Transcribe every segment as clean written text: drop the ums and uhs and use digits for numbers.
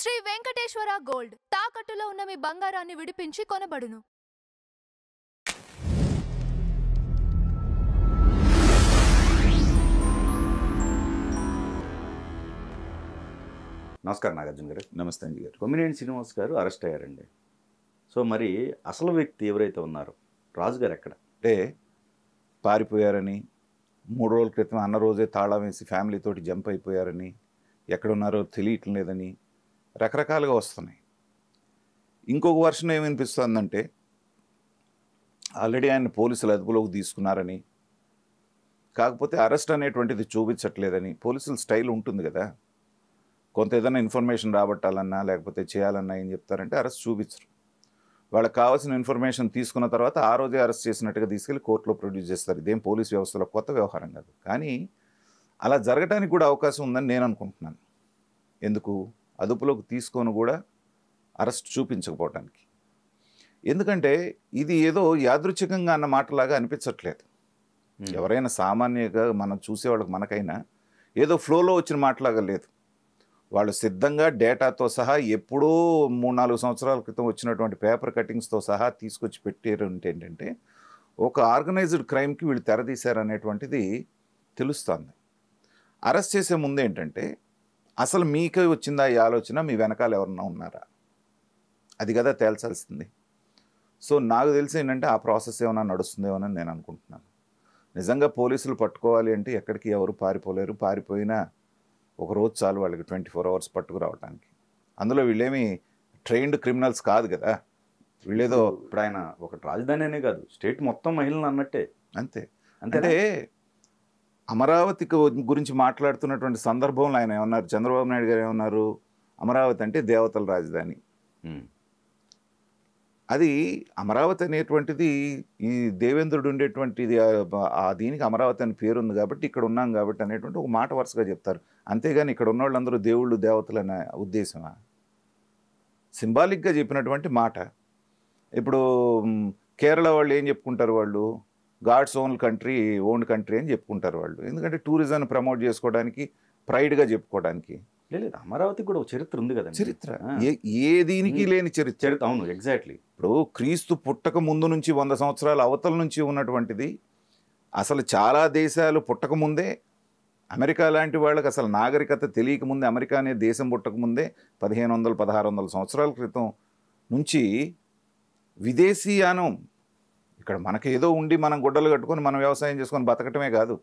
Shri Venkateswara gold తాకట్టులో ఉన్న మీ బంగారాన్ని విడిపించి కొనబడును. నమస్కారం నాగార్జున గారు. నమస్తే అండి గారు. కొమ్మినేని శ్రీనివాస్ గారు అరెస్ట్ అయ్యారండి. సో మరి అసలు వ్యక్తి ఎవరైతే ఉన్నారో రాజు గారు ఎక్కడ? అంటే పారిపోయారని 3 రోజుల క్రితం అన్న రోజే తాళం వేసి ఫ్యామిలీతోటి జంప్ అయిపోయారని, ఎక్కడున్నారో తెలియటం లేదని రకరకాలుగా వస్తున్నాయి. ఇంకొక వర్షన్ ఏమనిపిస్తుందంటే ఆల్రెడీ ఆయన పోలీసులు అదుపులోకి తీసుకున్నారని, కాకపోతే అరెస్ట్ అనేటువంటిది చూపించట్లేదని. పోలీసుల స్టైల్ ఉంటుంది కదా, కొంత ఏదైనా ఇన్ఫర్మేషన్ రాబట్టాలన్నా లేకపోతే చేయాలన్నా ఏం చెప్తారంటే అరెస్ట్ చూపించరు. వాళ్ళకి కావాల్సిన ఇన్ఫర్మేషన్ తీసుకున్న తర్వాత ఆ రోజే అరెస్ట్ చేసినట్టుగా తీసుకెళ్ళి కోర్టులో ప్రొడ్యూస్ చేస్తారు. ఇదేం పోలీస్ వ్యవస్థలో కొత్త వ్యవహారం కాదు. కానీ అలా జరగడానికి కూడా అవకాశం ఉందని నేను అనుకుంటున్నాను. ఎందుకు అదుపులోకి తీసుకొని కూడా అరెస్ట్ చూపించకపోవటానికి? ఎందుకంటే ఇది ఏదో యాదృచ్ఛికంగా అన్న మాటలాగా అనిపించట్లేదు. ఎవరైనా సామాన్యంగా మనం చూసేవాళ్ళకి మనకైనా ఏదో ఫ్లోలో వచ్చిన మాటలాగా లేదు. వాళ్ళు సిద్ధంగా డేటాతో సహా ఎప్పుడో 3-4 సంవత్సరాల క్రితం వచ్చినటువంటి పేపర్ కటింగ్స్తో సహా తీసుకొచ్చి పెట్టారు. ఏంటంటే ఒక ఆర్గనైజ్డ్ క్రైమ్కి వీళ్ళు తెరదీశారనేటువంటిది తెలుస్తుంది. అరెస్ట్ చేసే ముందు ఏంటంటే అసలు మీకే వచ్చిందా ఈ ఆలోచన, మీ వెనకాల ఎవరన్నా ఉన్నారా, అది కదా తేల్చాల్సింది. సో నాకు తెలిసి ఏంటంటే ఆ ప్రాసెస్ ఏమైనా నడుస్తుందేమోనని నేను అనుకుంటున్నాను. నిజంగా పోలీసులు పట్టుకోవాలి అంటే ఎక్కడికి ఎవరు పారిపోలేరు. పారిపోయినా ఒక రోజు చాలు వాళ్ళకి 24 అవర్స్ పట్టుకురావడానికి. అందులో వీళ్ళేమి ట్రైన్డ్ క్రిమినల్స్ కాదు కదా. వీళ్ళేదో ఇప్పుడు ఆయన ఒక రాజధాని అనే కాదు, స్టేట్ మొత్తం మహిళలు అన్నట్టే. అంతే. అంటే అమరావతి గురించి మాట్లాడుతున్నటువంటి సందర్భంలో ఆయన ఏమన్నారు, చంద్రబాబు నాయుడు గారు ఏమన్నారు, అమరావతి అంటే దేవతల రాజధాని. అది అమరావతి అనేటువంటిది ఈ దేవేంద్రుడు ఉండేటువంటిది, దీనికి అమరావతి అని పేరు ఉంది కాబట్టి ఇక్కడ ఉన్నాం కాబట్టి అనేటువంటి ఒక మాట వరుసగా చెప్తారు. అంతేగాని ఇక్కడ ఉన్న వాళ్ళందరూ దేవుళ్ళు దేవతలు అనే ఉద్దేశమా? సింబాలిక్గా చెప్పినటువంటి మాట. ఇప్పుడు కేరళ వాళ్ళు ఏం చెప్పుకుంటారు, వాళ్ళు God's own country, own country అని చెప్పుకుంటారు వాళ్ళు. ఎందుకంటే టూరిజం ప్రమోట్ చేసుకోవడానికి, ప్రైడ్గా చెప్పుకోవడానికి. లేదు, అమరావతి కూడా ఒక చరిత్ర ఉంది కదా. చరిత్ర ఏ దీనికి లేని చరిత్ర. అవును, ఎగ్జాక్ట్లీ. ఇప్పుడు క్రీస్తు పుట్టక ముందు నుంచి 100 సంవత్సరాల అవతల నుంచి ఉన్నటువంటిది. అసలు చాలా దేశాలు పుట్టకముందే, అమెరికా లాంటి వాళ్ళకి అసలు నాగరికత తెలియకముందే, అమెరికా అనే దేశం పుట్టకముందే 1500-1600 సంవత్సరాల క్రితం నుంచి విదేశీయానం ఇక్కడ మనకి ఏదో ఉండి మనం గుడ్డలు కట్టుకొని మనం వ్యవసాయం చేసుకొని బతకటమే కాదు,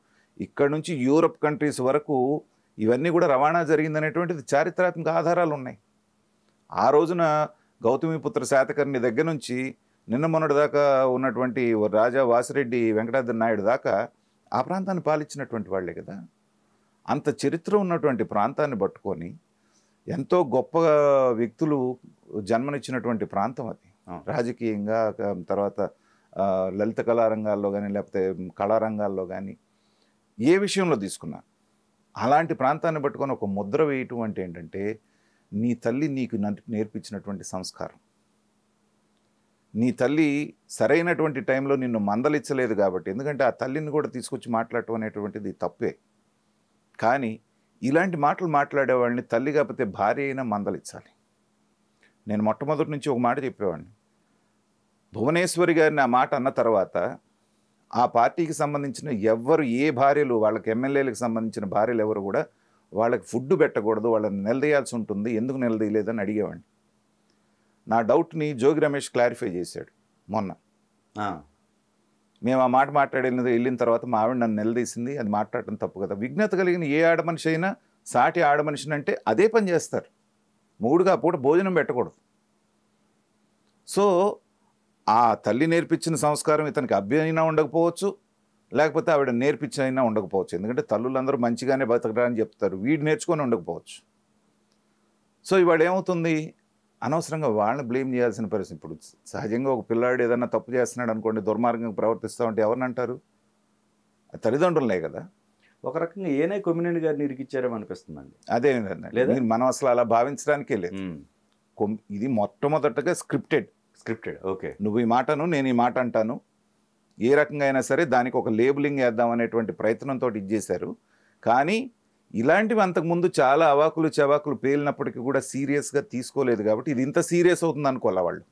ఇక్కడ నుంచి యూరప్ కంట్రీస్ వరకు ఇవన్నీ కూడా రవాణా జరిగిందనేటువంటిది చారిత్రాత్మక ఆధారాలు ఉన్నాయి. ఆ రోజున గౌతమిపుత్ర శాతకర్ణి దగ్గర నుంచి నిన్న మొన్నటి దాకా ఉన్నటువంటి రాజా వాసిరెడ్డి వెంకటాద్రి నాయుడు దాకా ఆ ప్రాంతాన్ని పాలించినటువంటి వాళ్ళే కదా. అంత చరిత్ర ఉన్నటువంటి ప్రాంతాన్ని పట్టుకొని ఎంతో గొప్ప వ్యక్తులు జన్మనిచ్చినటువంటి ప్రాంతం అది. రాజకీయంగా, తర్వాత లలిత కళారంగాల్లో కానీ లేకపోతే కళారంగాల్లో కానీ ఏ విషయంలో తీసుకున్నా అలాంటి ప్రాంతాన్ని పట్టుకొని ఒక ముద్ర వేయటం అంటే ఏంటంటే నీ తల్లి నీకు నేర్పించినటువంటి సంస్కారం. నీ తల్లి సరైనటువంటి టైంలో నిన్ను మందలిచ్చలేదు కాబట్టి, ఎందుకంటే ఆ తల్లిని కూడా తీసుకొచ్చి మాట్లాడటం అనేటువంటిది తప్పే. కానీ ఇలాంటి మాటలు మాట్లాడే వాళ్ళని తల్లి కాకపోతే భార్య అయినా మందలించాలి. నేను మొట్టమొదటి నుంచి ఒక మాట చెప్పేవాడిని. భువనేశ్వరి గారిని ఆ మాట అన్న తర్వాత ఆ పార్టీకి సంబంధించిన ఎవరు, ఏ భార్యలు, వాళ్ళకి ఎమ్మెల్యేలకు సంబంధించిన భార్యలు ఎవరు కూడా వాళ్ళకి ఫుడ్ పెట్టకూడదు, వాళ్ళని నిలదీయాల్సి ఉంటుంది, ఎందుకు నిలదీయలేదని అడిగేవాడిని. నా డౌట్ని జోగి రమేష్ క్లారిఫై చేశాడు మొన్న. మేము ఆ మాట వెళ్ళిన తర్వాత మా ఆవిడ నన్ను నిలదీసింది, అది మాట్లాడటం తప్పు కదా. విజ్ఞత కలిగిన ఏ ఆడమనిషి అయినా సాటి ఆడమనిషిని అంటే అదే పని చేస్తారు. మూడుగా పూట భోజనం పెట్టకూడదు. సో ఆ తల్లి నేర్పించిన సంస్కారం ఇతనికి అభ్యయినా ఉండకపోవచ్చు, లేకపోతే ఆవిడ నేర్పించైనా ఉండకపోవచ్చు. ఎందుకంటే తల్లులందరూ మంచిగానే బతకరా అని చెప్తారు, వీడు నేర్చుకొని ఉండకపోవచ్చు. సో ఇవాళ ఏమవుతుంది, అనవసరంగా వాళ్ళని బ్లేమ్ చేయాల్సిన పరిస్థితి. ఇప్పుడు సహజంగా ఒక పిల్లాడు ఏదన్నా తప్పు చేస్తున్నాడు అనుకోండి, దుర్మార్గంగా ప్రవర్తిస్తూ ఉంటే ఎవరిని అంటారు? తల్లిదండ్రులనే కదా. ఒక రకంగా ఏనే కొమ్మినేని గారిని ఇరికిచ్చారేమో అనిపిస్తుందండి. అదే మనం అసలు అలా భావించడానికే లేదు. ఇది మొట్టమొదటగా స్క్రిప్టెడ్. ఓకే, నువ్వు ఈ మాటను, నేను ఈ మాట అంటాను, ఏ రకంగా అయినా సరే దానికి ఒక లేబులింగ్ వేద్దాం అనేటువంటి ప్రయత్నంతో ఇచ్చేశారు. కానీ ఇలాంటివి అంతకుముందు చాలా అవాకులు చవాకులు పేలినప్పటికీ కూడా సీరియస్గా తీసుకోలేదు కాబట్టి ఇది ఇంత సీరియస్ అవుతుంది అనుకోలే వాళ్ళు.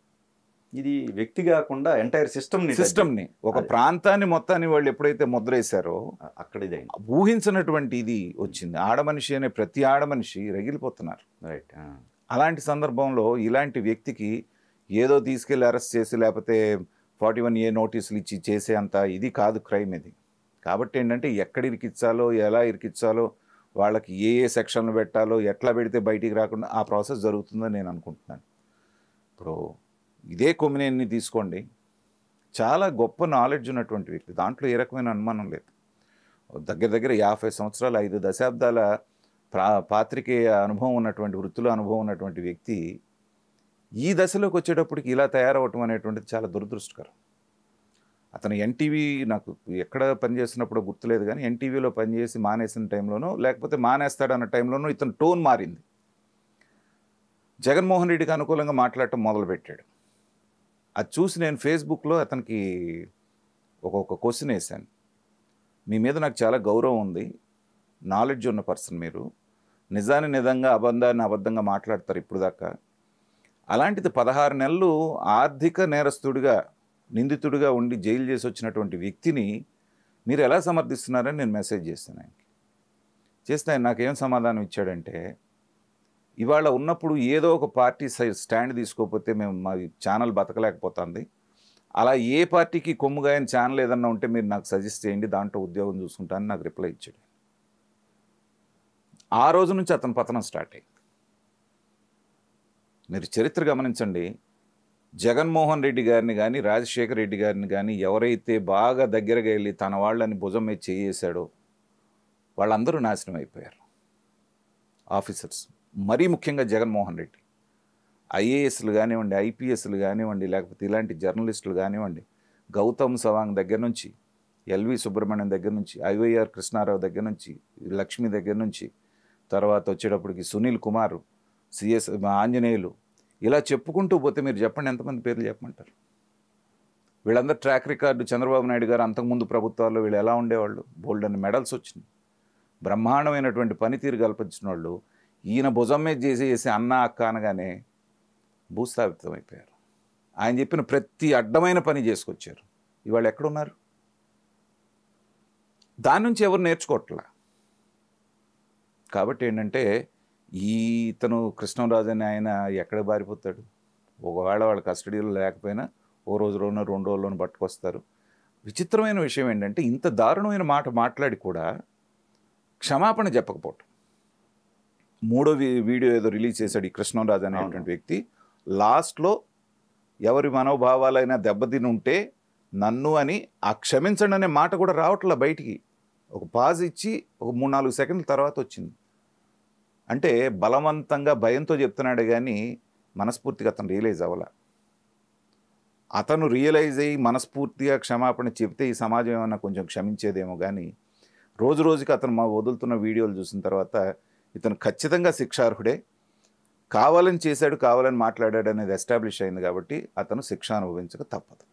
ఇది వ్యక్తి కాకుండా ఎంటైర్ సిస్టమ్ని ఒక ప్రాంతాన్ని మొత్తాన్ని వాళ్ళు ఎప్పుడైతే ముద్రేశారో అక్కడ ఇది ఊహించినటువంటి ఇది వచ్చింది. ఆడమనిషి అనే ప్రతి ఆడమనిషి రగిలిపోతున్నారు. రైట్. అలాంటి సందర్భంలో ఇలాంటి వ్యక్తికి ఏదో తీసుకెళ్ళి అరెస్ట్ చేసి లేకపోతే 41A నోటీసులు ఇచ్చి చేసే అంత ఇది కాదు క్రైమ్ ఇది. కాబట్టి ఏంటంటే ఎక్కడ ఇరికించాలో ఎలా ఇరికించాలో వాళ్ళకి ఏ ఏ సెక్షన్లు పెట్టాలో ఎట్లా పెడితే బయటికి రాకుండా ఆ ప్రాసెస్ జరుగుతుందని నేను అనుకుంటున్నాను. ఇప్పుడు ఇదే కొమ్మినేని తీసుకోండి, చాలా గొప్ప నాలెడ్జ్ ఉన్నటువంటి వ్యక్తి, దాంట్లో ఏ రకమైన అనుమానం లేదు. దగ్గర దగ్గర 50 సంవత్సరాలు 5 దశాబ్దాల పాత్రికేయ అనుభవం ఉన్నటువంటి వృత్తుల అనుభవం ఉన్నటువంటి వ్యక్తి ఈ దశలోకి వచ్చేటప్పటికి ఇలా తయారవటం అనేటువంటిది చాలా దురదృష్టకరం. అతను ఎన్టీవీ నాకు ఎక్కడ పనిచేస్తున్నప్పుడు గుర్తులేదు కానీ ఎన్టీవీలో పనిచేసి మానేసిన టైంలోనో లేకపోతే మానేస్తాడన్న టైంలోనో ఇతను టోన్ మారింది. జగన్మోహన్ రెడ్డికి అనుకూలంగా మాట్లాడటం మొదలుపెట్టాడు. అది చూసి నేను ఫేస్బుక్లో అతనికి ఒక క్వశ్చన్ వేశాను. మీ మీద నాకు చాలా గౌరవం ఉంది, నాలెడ్జ్ ఉన్న పర్సన్ మీరు, నిజాన్ని నిజంగా అబద్ధాన్ని అబద్ధంగా మాట్లాడతారు ఇప్పుడు దాకా. అలాంటిది 16 నెలలు ఆర్థిక నేరస్తుడిగా నిందితుడిగా ఉండి జైలు చేసి వచ్చినటువంటి వ్యక్తిని మీరు ఎలా సమర్థిస్తున్నారని నేను మెసేజ్ చేస్తాను ఆయనకి. చేస్తే ఆయన నాకేం సమాధానం ఇచ్చాడంటే, ఇవాళ ఉన్నప్పుడు ఏదో ఒక పార్టీ స్టాండ్ తీసుకోకపోతే మేము మా ఛానల్ బతకలేకపోతుంది, అలా ఏ పార్టీకి కొమ్ముగా అయిన ఛానల్ ఏదన్నా ఉంటే మీరు నాకు సజెస్ట్ చేయండి, దాంట్లో ఉద్యోగం చూసుకుంటానని నాకు రిప్లై ఇచ్చాడు. ఆ రోజు నుంచి అతని పతనం స్టార్ట్ అయ్యింది. మీరు చరిత్ర గమనించండి, జగన్మోహన్ రెడ్డి గారిని కానీ రాజశేఖర రెడ్డి గారిని కానీ ఎవరైతే బాగా దగ్గరగా వెళ్ళి తన వాళ్ళని భుజం మీద చేయేశాడో వాళ్ళందరూ నాశనం అయిపోయారు. ఆఫీసర్స్, మరీ ముఖ్యంగా జగన్మోహన్ రెడ్డి, ఐఏఎస్లు కానివ్వండి, ఐపీఎస్లు కానివ్వండి, లేకపోతే ఇలాంటి జర్నలిస్టులు కానివ్వండి, గౌతమ్ సవాంగ్ దగ్గర నుంచి, ఎల్వి సుబ్రహ్మణ్యం దగ్గర నుంచి, ఐవైఆర్ కృష్ణారావు దగ్గర నుంచి, లక్ష్మి దగ్గర నుంచి, తర్వాత వచ్చేటప్పటికి సునీల్ కుమార్, సిఎస్ ఆంజనేయులు, ఇలా చెప్పుకుంటూ పోతే మీరు చెప్పండి ఎంతమంది పేర్లు చెప్పమంటారు? వీళ్ళందరూ ట్రాక్ రికార్డు చంద్రబాబు నాయుడు గారు అంతకుముందు ప్రభుత్వాల్లో వీళ్ళు ఎలా ఉండేవాళ్ళు, బోల్డ్ అని మెడల్స్ వచ్చినాయి, బ్రహ్మాండమైనటువంటి పనితీరు కల్పించిన వాళ్ళు ఈయన భుజం మీద చేసి అన్న అక్క అనగానే భూస్థాపితం అయిపోయారు. ఆయన చెప్పిన ప్రతి అడ్డమైన పని చేసుకొచ్చారు. ఇవాళ ఎక్కడున్నారు? దాని నుంచి ఎవరు నేర్చుకోవట్లా. కాబట్టి ఏంటంటే ఇతను కృష్ణంరాజు అని ఆయన ఎక్కడ బారిపోతాడు? ఒకవేళ వాళ్ళ కస్టడీలో లేకపోయినా ఓ రోజులోనో 2 రోజుల్లోనూ పట్టుకొస్తారు. విచిత్రమైన విషయం ఏంటంటే ఇంత దారుణమైన మాట మాట్లాడి కూడా క్షమాపణ చెప్పకపోవటం. 3వ వీడియో ఏదో రిలీజ్ చేశాడు ఈ కృష్ణంరాజు అనేటువంటి వ్యక్తి. లాస్ట్లో ఎవరి మనోభావాలైనా దెబ్బతిని ఉంటే నన్ను అని ఆ క్షమించండి అనే మాట కూడా రావట్లా బయటికి. ఒక పాజ్ ఇచ్చి ఒక 3-4 సెకండ్ల తర్వాత వచ్చింది. అంటే బలవంతంగా భయంతో చెప్తున్నాడు కానీ మనస్ఫూర్తిగా అతను రియలైజ్ అవ్వాల. అతను రియలైజ్ అయ్యి మనస్ఫూర్తిగా క్షమాపణ చెప్తే ఈ సమాజం ఏమన్నా కొంచెం క్షమించేదేమో కానీ రోజు రోజుకి అతను వదులుతున్న వీడియోలు చూసిన తర్వాత ఇతను ఖచ్చితంగా శిక్షార్హుడే. కావాలని చేశాడు, కావాలని మాట్లాడాడు అనేది ఎస్టాబ్లిష్ అయింది కాబట్టి అతను శిక్ష అనుభవించక తప్పదు.